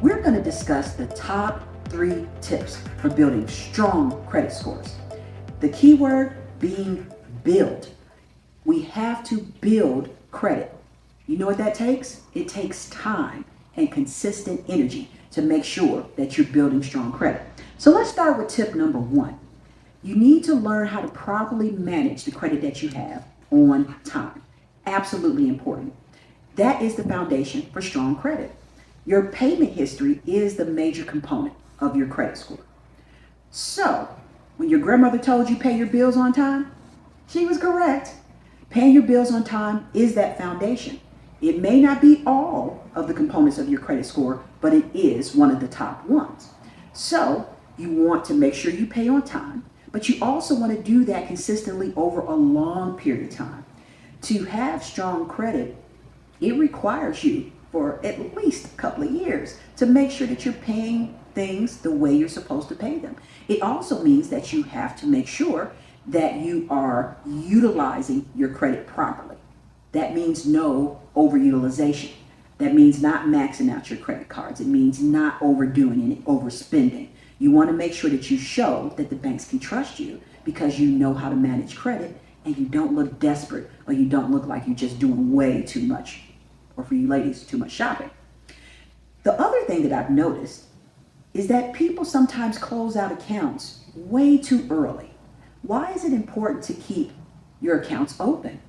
we're going to discuss the top 3 tips for building strong credit scores. The key word being build. We have to build credit. You know what that takes? It takes time and consistent energy to make sure that you're building strong credit. So let's start with tip number 1. You need to learn how to properly manage the credit that you have on time. Absolutely important. That is the foundation for strong credit. Your payment history is the major component of your credit score. So, when your grandmother told you pay your bills on time, she was correct. Paying your bills on time is that foundation. It may not be all of the components of your credit score, but it is one of the top ones. So, you want to make sure you pay on time, but you also want to do that consistently over a long period of time. To have strong credit, it requires you for at least a couple of years to make sure that you're paying things the way you're supposed to pay them. It also means that you have to make sure that you are utilizing your credit properly. That means no overutilization. That means not maxing out your credit cards. It means not overdoing and overspending. You want to make sure that you show that the banks can trust you because you know how to manage credit and you don't look desperate or you don't look like you're just doing way too much, or for you ladies, too much shopping. The other thing that I've noticed is that people sometimes close out accounts way too early. Why is it important to keep your accounts open?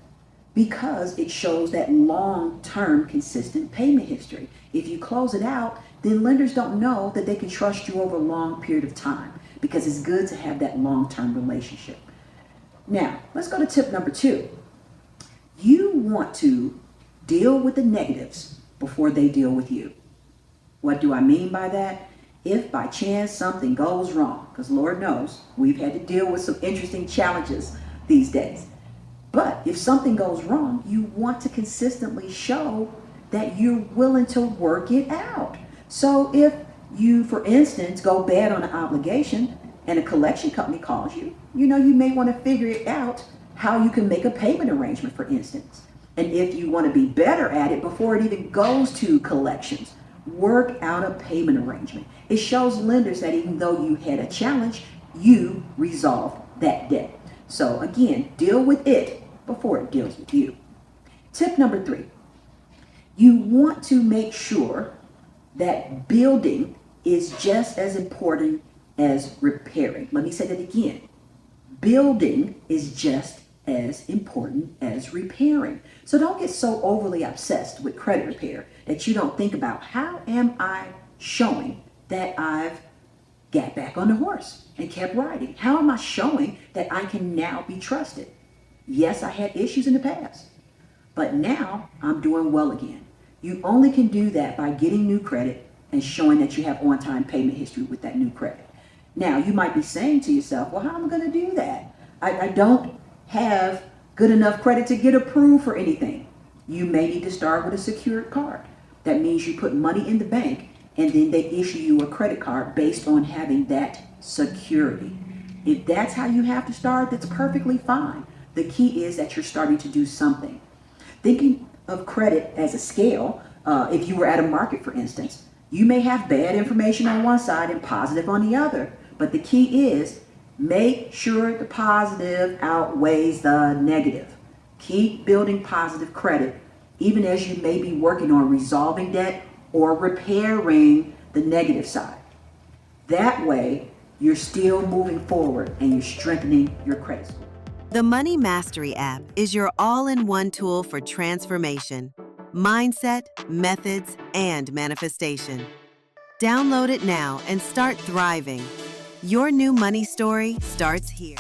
Because it shows that long-term consistent payment history. If you close it out, then lenders don't know that they can trust you over a long period of time because it's good to have that long-term relationship. Now, let's go to tip number 2. You want to deal with the negatives before they deal with you. What do I mean by that? If by chance something goes wrong, because Lord knows we've had to deal with some interesting challenges these days. But if something goes wrong, you want to consistently show that you're willing to work it out. So if you, for instance, go bad on an obligation and a collection company calls you, you may want to figure it out how you can make a payment arrangement, for instance. And if you want to be better at it before it even goes to collections, work out a payment arrangement. It shows lenders that even though you had a challenge, you resolved that debt. So again, deal with it before it deals with you. Tip number 3, you want to make sure that building is just as important as repairing. Let me say that again. Building is just as important as repairing. So don't get so overly obsessed with credit repair that you don't think about, how am I showing that I've got back on the horse and kept riding? How am I showing that I can now be trusted? Yes, I had issues in the past, but now I'm doing well again. You only can do that by getting new credit and showing that you have on-time payment history with that new credit. Now, you might be saying to yourself, well, how am I going to do that? I don't have good enough credit to get approved for anything. You may need to start with a secured card. That means you put money in the bank and then they issue you a credit card based on having that security. If that's how you have to start, that's perfectly fine. The key is that you're starting to do something. Thinking of credit as a scale, if you were at a market, for instance, you may have bad information on one side and positive on the other. But the key is make sure the positive outweighs the negative. Keep building positive credit, even as you may be working on resolving debt or repairing the negative side. That way, you're still moving forward and you're strengthening your credit score. The Money Mastery app is your all-in-one tool for transformation, mindset, methods, and manifestation. Download it now and start thriving. Your new money story starts here.